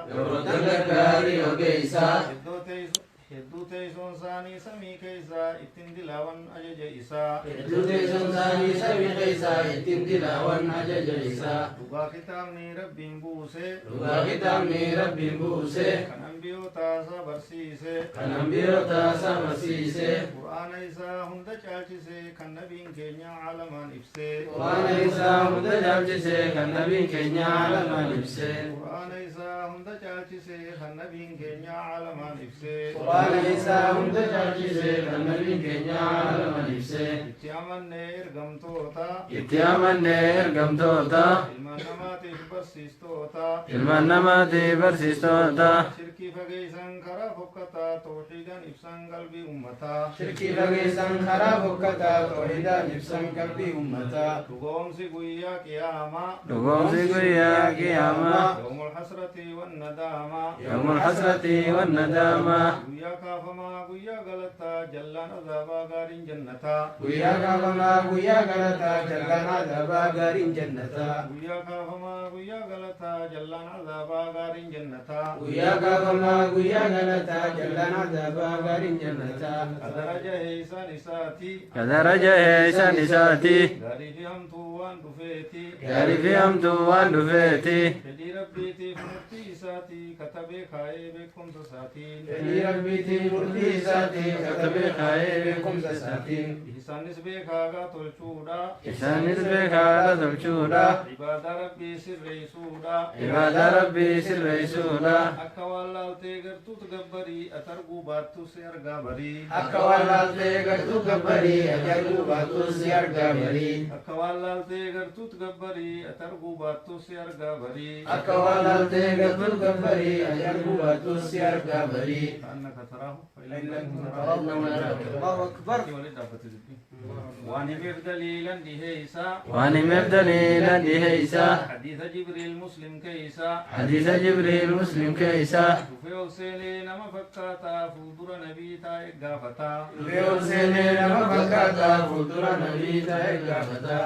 Gabroota gargaarii ogeessaa. Hedduu teessoon isaanii samii keessaa ittiin dilaawan ajaja isaa. Hedduu teessoon isaanii samii keessaa ittiin dilaawan ajaja isaa. Dhugaa kitaabni Rabbiin buusee. Dhugaa kitaabni Rabbiin buusee. Kan ambiyootaasa barsiisee. Kan ambiyootaasa barsiisee. Qur'aana isaa hunda caalchisee kan nabiin keenya alamaan ibsee. Qur'aana isaa hunda caalchisee kan nabiin keenya alamaan ibsee. Qur'aana isaa hunda caalchisee kan nabiin keenya alamaan ibsee. Qur'aana isaa hunda caalchisee kan nabiin keenya alamaan ibsee. Itti amannee ergamtoota. Itti amannee ergamtoota. Ilmaan namaatiif barsiistoota. Ilmaan namaatiif barsiistoota. Shirkii fageessan karaa fokkataa tawxiidaan ibsan qalbii ummataa. Shirkii fageessan karaa fokkataa tawxiidaan ibsan qalbii ummataa. Dhugoomsi guyyaa qiyaamaa. Dhugoomsi guyyaa qiyaamaa. Yawmul hasrati wan nadaamaa. Yawmul hasrati wan nadaamaa. Guyyaa kaafamaa guyyaa galataa jallaan azaabaa gaariin jannataa. Guyyaa kaafamaa guyyaa galataa jallaan azaabaa gaariin jannataa. Guyyaa kaafamaa guyyaa galataa jallaan azaabaa gaariin jannataa. Guyyaa kaafamaa guyyaa galataa jallaan azaabaa gaariin jannataa. Kadaraja heeysan isaati. Kadaraja heeysan isaati. Gaarii fi hamtuu waan dhufeeti. Gaarii fi hamtuu waan dhufeeti. Fedhii rabbiitiif murtii isaati katabee kaa'ee beekumsa isaatiin. Fedhii rabbiitiif murtii isaati katabee kaa'ee beekumsa isaatiin. Isaanis beekaagaa tolchuudha. Isaanis beekaagaa tolchuudha. Ibaadaa rabbii sirreessuudha. Ibaadaa rabbii sirreessuudha. Akka waan laaltee gartuutu gabbarii atarguu baattus si argaa barii. Akka waan laaltee gartuu gabbarii atarguu baattus si argaa barii. Akka waan laaltee gartuutu gabbarii atarguu baattus si argaa barii. Akka waan laaltee gartuu gabbarii atarguu baattus si argaa barii. Annaka taraahu. Allahu akbar. waan himeef daliilan dhihee isaa. Waan himeef daliilan dhihee isaa. Hadiisa Jibriil Muslim keeysaa. Hadiisa Jibriil Muslim keeysaa. Dhufee ol seenee nama fakkaataa fuuldura nabii taa'e gaafataa. Dhufee ol seenee nama fakkaataa fuuldura nabii taa'e gaafataa.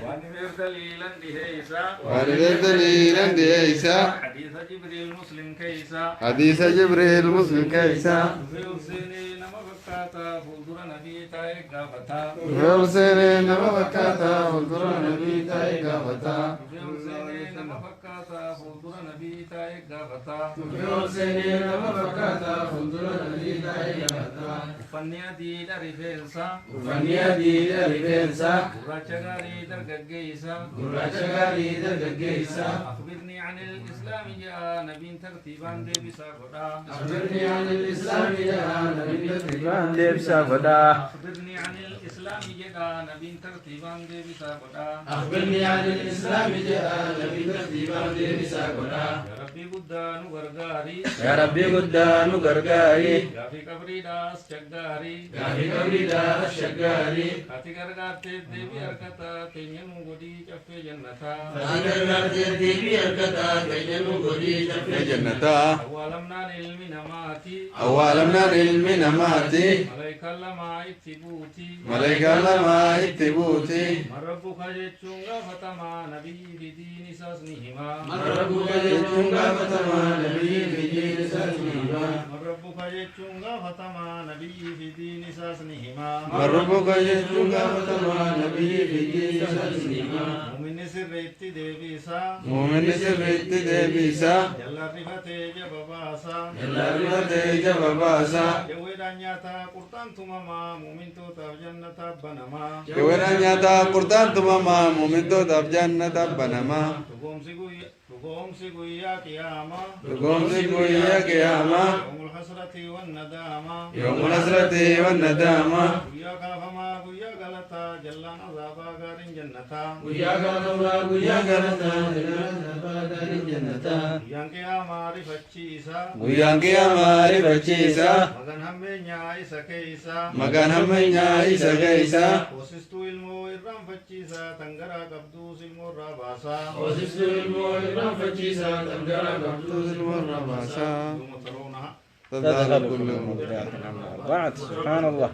waan himeef daliilan dhihee isaa. Waan himeef daliilan dhihee isaa. Hadiisa Jibriil Muslim keeysaa. Hadiisa Jibriil Muslim keeysaa. Dhufee ol seenee nama fakkaataa fuuldura nabii taa'e gaafataa. Dhufee ol seenee nama fakkaataa fuuldura nabii taa'e gaafataa. Dhufee ol seenee nama fakkaataa fuuldura nabii taa'e gaafataa. Dhufee ol seenee nama fakkaataa fuuldura nabii taa'e gaafataa. Uffanni adiidha rifeensaa. Uffanni adiidha rifeensaa. Gurraacha gaarii dargaggeessaa. Gurraacha gaarii dargaggeessaa. Akhbirnii anil islaami jedha nabiin tartiibaan deebisaa godhaa. Akhbirnii anil islaami jedha nabiin tartiibaan deebisaa godhaa. Akhbirnii anil islaami jedha nabiin tartiibaan deebisaa godhaa. Akhbirnii anil islaami jedha nabiin tartiibaan deebisaa godhaa. Yaa Rabbii guddaa nu gargaari. Yaa Rabbii guddaa nu gargaari. Gaafii qabriidhaas shaggaarii. Gaafii qabriidhaas shaggaarii. Ati gargaartee deebii harkataa keenya nu godhii caffee jannataa. Ati gargaartee deebii harkataa keenya nu godhii caffee jannataa. Awwaalamnaan ilmi namaati. Awwaalamnaan ilmi namaati. Malaayikaan lamaa itti buuti. Malaayikaan lamaa itti buuti. Marrabbuka jechuun gaafatamaa nabiyyi fi diin isaas ni himaa. Marrabbuka jechuun gaafatamaa nabiyyi fi diin isaas ni himaa. Marrabbuka jechuun gaafatamaa nabiyyi fi diin isaas ni himaa. Marrabbuka jechuun gaafatamaa nabiyyi fi diin isaas ni himaa. Muuminni sirriitti deebisaa. Muuminni sirriitti deebisaa. Jallaan rifatee jaba baasaa. Jallaan rifatee jaba baasaa. Jawweedhaan nyaataa qurxaan tumamaa muumintootaaf jannataaf banamaa. Jawweedhaan nyaataa qurxaan tumamaa muumintootaaf jannataaf banamaa. Dhugoomsi guyyaa qiyaamaa. Dhugoomsi guyyaa qiyaamaa. Yawmul hasrati wan nadaamaa. Yawmul hasrati wan nadaamaa. Guyyaa kaafamaa guyyaa galataa jallaan azaabaa gaariin jannataa. Guyyaa kaafamaa guyyaa galataa jallaan azaabaa gaariin jannataa. Guyyaan qiyaamaa rifachiisaa. Guyyaan qiyaamaa rifachiisaa. Magaan hammeenyaa isa keeysaa. Magaan hammeenyaa isa keeysaa. Hoosistuu ilmoo irraanfachiisaa tangaraa qabduus ilmoo irraa baasaa. Hoosistuu ilmoo irraanfachiisaa tangaraa qabduus ilmoo irraa baasaa. تذهل كل مرضعة عما أرضعت. سبحان الله.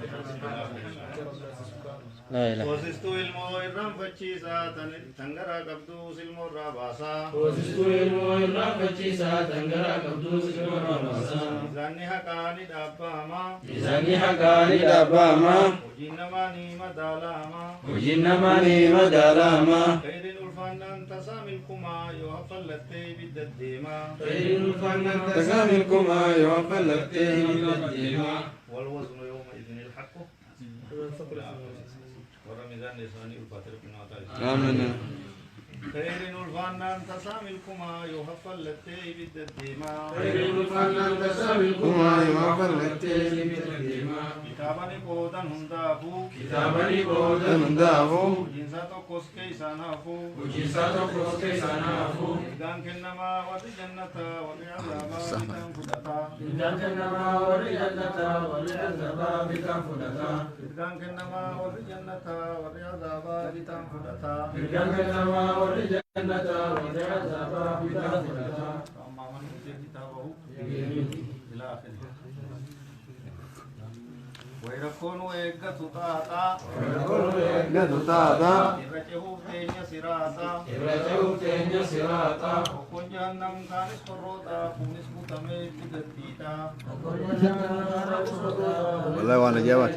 لا إله. وسستو المو إرم فتشيسا تنغرا قبدو سلمو الراباسا وسستو المو إرم فتشيسا تنغرا قبدو سلمو الراباسا ميزاني حقاني داباما ميزاني حقاني داباما وجنما نيمة دالاما وجنما نيمة دالاما خير الفن تساملكما يوفى اللتي بالدديما خير الفن تساملكما يوفى اللتي بالديما والوزن يومئذ الحق ورمضان لساني الفاتر بن عطاء آمين خير الفن تساملكما يوفى اللتي بالدديما خير الفن تساملكما يوفى اللتي بالديما كتابني قودا هندافو كتابني قودا هندافو جنسا توكوس كيسانافو وجنسا توكوس كيسانافو إذن كنما ورد جنة ورد عذابا بتن فدتا إذن كنما ورد جنة ورد عذابا بتن فدتا إذن كنما ورد جنة ورد عذابا بتن فدتا إذن كنما ورد جنة ورد عذابا بتن فدتا فأما من أوتي كتابه إلى آخره ويركون ويقتو تاتا إرجعوه تينيا سراتا إرجعوه تينيا سراتا وكون جهنم كانس قروتا كونس متميت بدتيتا والله وانا جواد.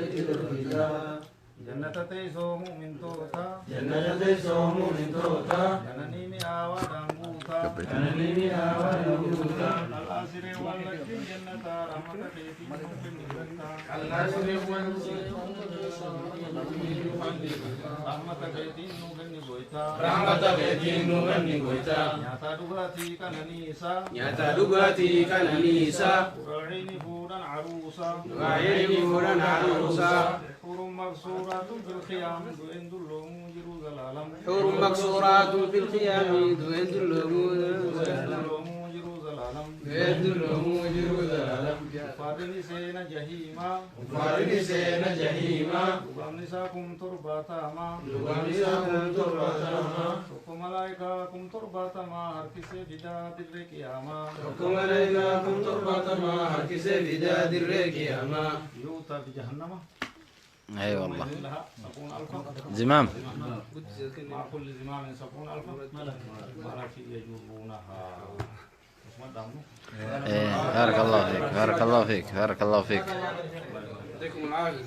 جنة تيسوم من توتا جنة تيسوم من توتا جنني مئاوى دانبوتا جنني مئاوى دانبوتا الآسر واللكين جنة رحمة كيفي ممكن نبتا الآسر رحمة كيفي ممكن نبتا رحمة كيفي ممكن نبتا نياتا دوغاتي كننيسا نياتا دوغاتي كننيسا ورعيني فورا عروسا وعيني فورا عروسا حور مكسورات في الخيام دوين دلهم جروز العالم حور مكسورات في الخيام دوين دلهم جروز العالم دوين دلهم جروز العالم فارني سينا جهيما فارني سينا جهيما وغمنساكم ترباتاما لغمنساكم ترباتاما وكم ملائكاكم ترباتاما هركسي فدا بالرقياما وكم ملائكاكم ترباتاما هركسي فدا بالرقياما يؤتى بجهنم اي والله لها 70,000 زمام. مع كل زمام 70,000 ملك يجرونها اسمه دامو إيه، بارك الله فيك، بارك الله فيك، بارك الله فيك. يعطيكم العافية.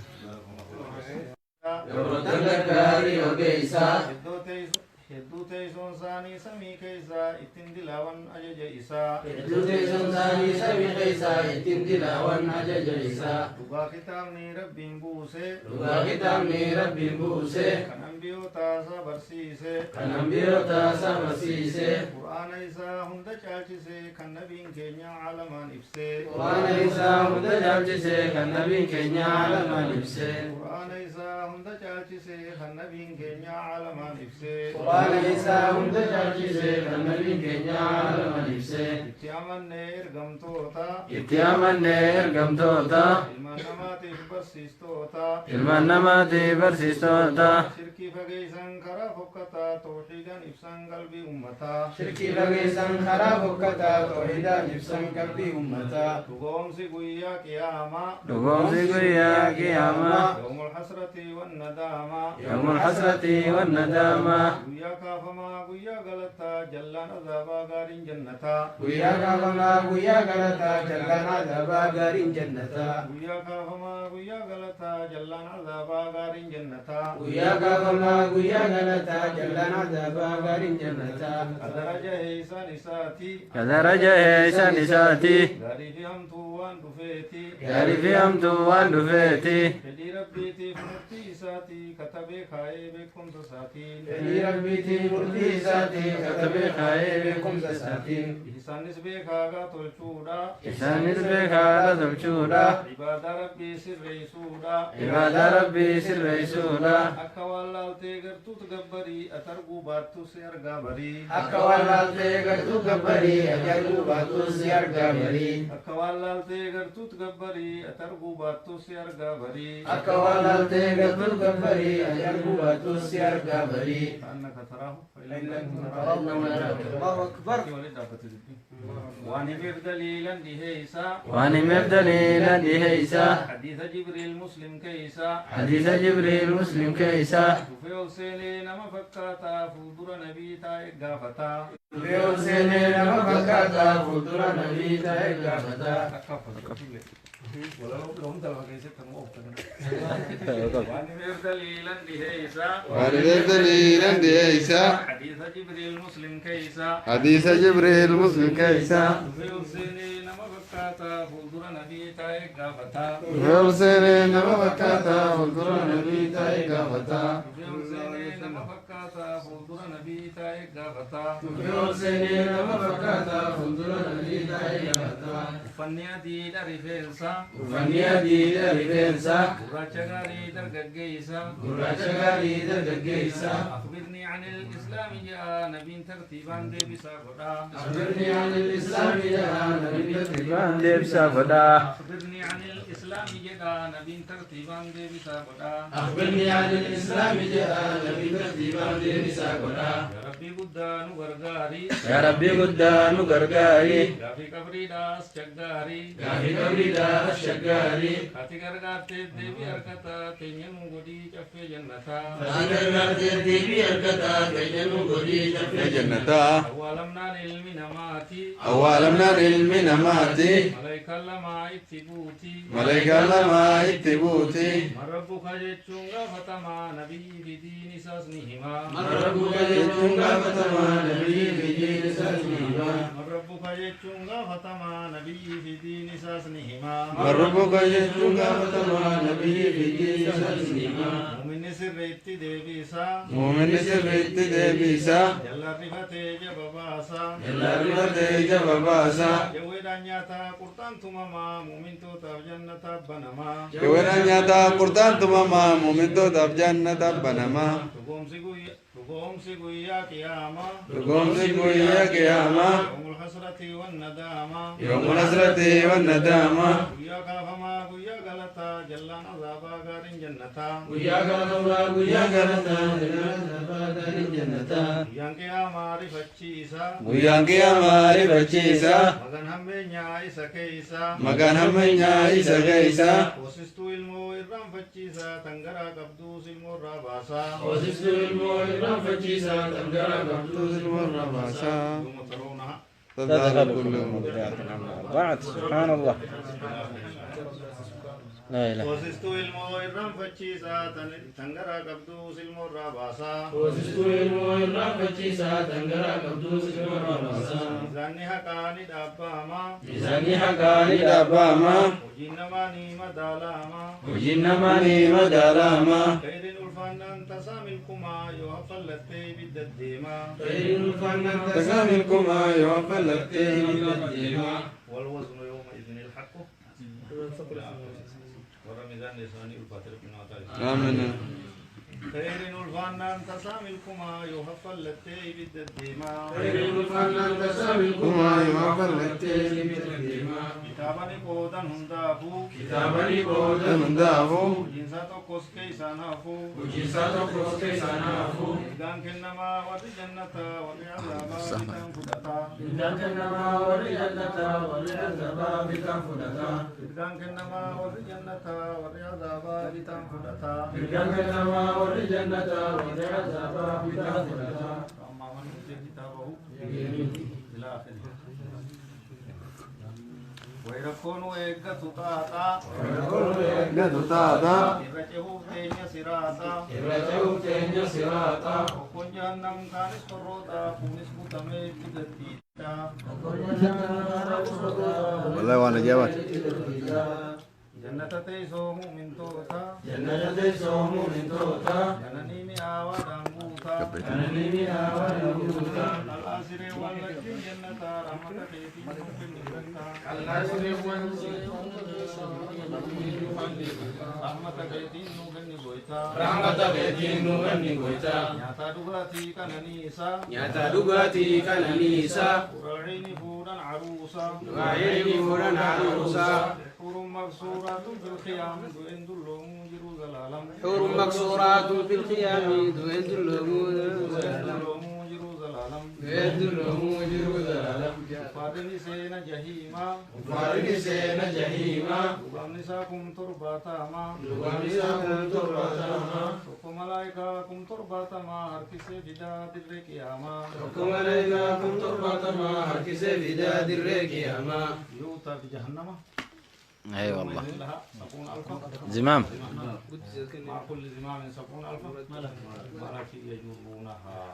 hedduu teessoon isaanii samii keessaa ittiin dilaawan ajaja isaa hedduu teessoon isaanii samii keessaa ittiin dilaawan ajaja isaa dhugaa kitaabni rabbiin buuse dhugaa kitaabni rabbiin buuse kan ambiyootaa barsiise kan ambiyootaa barsiise qur'aana isaa hunda caalchise kan nabiin keenya caalamaan ibse qur'aana isaa hunda caalchise kan nabiin keenya caalamaan ibse qur'aana isaa hunda caalchise kan nabiin keenya caalamaan ibse qur'aana isaa hunda caalchise kan nabiin keenya caalamaan ibse itti amannee ergamtoota itti amannee ergamtoota ilmaan namaatiif barsiistoota ilmaan namaatiif barsiistoota shirkii fageessan karaa fokkataa tawxiidaan ibsan qalbii ummataa shirkii fageessan karaa fokkataa tawxiidaan ibsan qalbii ummataa dhugoomsi guyyaa qiyaamaa dhugoomsi guyyaa qiyaamaa yawmul hasrati wan nadaamaa yawmul hasrati wan nadaamaa guyyaa kaafamaa guyyaa galataa jallaan azaabaa gaariin jannataa guyyaa kaafamaa guyyaa galataa jallaan azaabaa gaariin jannataa guyyaa kaafamaa guyyaa galataa jallaan azaabaa gaariin jannataa guyyaa kaafamaa guyyaa galataa jallaan azaabaa gaariin jannataa kadaraja heeysan isaati kadaraja heeysan isaati gaarii fi hamtuu waan dhufeeti gaarii fi hamtuu waan dhufeeti fedhii rabbiitiif murtii isaati katabee kaa'ee beekumsa isaatiin fedhii rabbiitiif murtii isaatiin katabee kaa'ee beekumsa isaatiin isaanis beekaagaa tolchuudha isaanis beekaadha tolchuudha ibaadaa rabbii sirreessuudha ibaadaa rabbii sirreessuudha akka waan laaltee gartuut gabbarii atarguu baattus si argaa barii akka waan laaltee gartuu gabbarii ajarguu baattus si argaa barii akka waan laaltee gartuut gabbarii atarguu baattus si argaa barii akka waan laaltee gartuu gabbarii ajarguu baattus si argaa barii annaka taraahu Allahu akbar waan himeef daliilan dhihee isaa waan himeef daliilan dhihee isaa hadiisa جبريل مسلم كيسا حديث جبريل مسلم كيسا في حسين نما فكاتا فودر نبي تاي غافتا في حسين نما فكاتا فودر نبي تاي غافتا ولا لو تلوا كيسا تمو وان دليلا دهيسا دليلا ديسا حديث جبريل مسلم كيسا حديث جبريل مسلم كيسا في حسين نما فكاتا فودر نبي تاي غافتا حسين نما فكاتا فودر نبي تاي غافتا في حسين نما فكاتا فودر نبي تاي غافتا في حسين نما فكاتا فودر نبي تاي غافتا فنيا دي ريفنسا فنيا دي ريفنسا gurracha gaarii dargaggeessa gurraacha gaarii dargaggeessa أخبرني عن الإسلام يا نبي ترتيبان ديبسا غدا أخبرني عن الإسلام يا نبي ترتيبان ديبسا غدا أخبرني عن الإسلام يا نبي ترتيبان ديبسا غدا أخبرني عن الإسلام يا نبي ترتيبان ديبسا غدا يا ربي قدان غرغاري يا ربي قدان غرغاري غافي قبري داس چغاري غافي قبري داس شغاري خاتي غرغاتي ديبي أركتا تينين غدي چفي جنتا أغرغاتي ديبي أركتا تينين غدي چفي جنتا أولمنا العلم نماتي أولمنا العلم نماتي ملائكة لما اتبوتي ملائكة لما اتبوتي من ربك جتشونغا فتما نبي بدين ساسنهما من ربك جتشونغا فتما نبي بدين ساسنهما من ربك جتشونغا فتما نبي بدين ساسنهما من ربك جتشونغا فتما نبي بدين ساسنهما مؤمن سرت ديبيسا مؤمن سرت ديبيسا جل رفتي جباباسا إلا رفتي جباباسا يويدا نياتا قرطان تماما مؤمن توتا جنة بنما يويدا نياتا قرطان تماما مؤمن توتا جنة بنما تقومسي قويا قياما تقومسي قويا قياما يوم الحسرة والندامة يوم الحسرة والندامة قويا كافما قويا غلطا جلان عذابا غارين جنتا ويا غلطا ويا غلطا جلان جنتا Yang kiamari facciisa Guyyaan qiyaamaa rifachiisa magan hammeenyaa isa keeysa maqaan hammeenyaa isa keeysa hoosistuu ilmoo irraan facciisa tangaraa qabduus ilmoo irraa baasaa hoosistuu ilmoo irraan facciisa tangaraa qabduus ilmoo irraa baasaa yooma taroona تذهب كل مرضعة بعد سبحان الله لا إله hoosistuu ilmoo irraan facciisa tangaraa qabduus ilmoo irraa baasaa hoosistuu ilmoo irraan facciisa tangaraa qabduus ilmoo irraa baasaa miizaanni haqaa ni dhaabbama miizaanni haqaa ni dhaabbama hojiin namaa ni madaalama hojiin namaa ni madaalama khayriin ulfaannaan tasaa milkumaa yoo haffallattee ibidda deemaa khayriin ulfaannaan تساملكما يوفى اللتين deemaa والوزن يومئذ الحق ورمضان لساني الفاتر من عطاء آمين خير الفنان تساملكما يوفى اللتين بالدماء khayriin ulfaannaan tasaamilkumaa yoo haffallattee ibidda deemaa كتابني قودا هندافو kitaabani qooda تمندافو جنسا توكوس كيسانافو hojiisaa tokkos keessaa naafuu إذن كنما ورد جنة ورد عذابا بيتان فدتا Midhaan kennamaa warri jannataa warri azabaa bitaan fudhataa. إذن كنما ورد جنة ورد عذابا بيتان فدتا Midhaan kennamaa warri jannataa warri azabaa bitaan fudhataa. أما من أوتي كتابه إلى آخره ويركون ويقت طاطا قد تاتا يرجعه تينيا سراتا Irra ce'uuf teenya siraataa. وكون جهنم كانت فروتا فونس متميت تدبيتا والله وانا جواد جنة تيسوم من توتا Jannata teessoo muumintootaa. جنني مئاوى دانبوتا Kananii mi'aawaa dhabuutaa. الآسر واللجن جنة رحمة كيفي ممكن نبتا Allaasireewwan رحمة كيفي ممكن نبويتا rahmata keetiin nu ganni goytaa. نياتا دغاتي كننيسا nyaata dhugaatii qananiisaa ورعين فورا عروسا waa'ee fuudhan haadhuusaa حور مكسورات في الخيام دوين دلهم جروز العالم حور مكسورات في الخيام دوين دلهم دلهم جروز العالم Weedduu loomuu jiruu dalaala. فارنسين جهيما فارنسين جهيما وغمساكم ترباتاما لغمسكم تربتهما وكم ملائكاكم ترباتما هركسي فدا بالركياما وكم عليكم تربتهما هركس فداد الركياما يؤتى بجهنم اي والله لها 70,000 زمام مع كل زمام 70,000 ملك يجرونها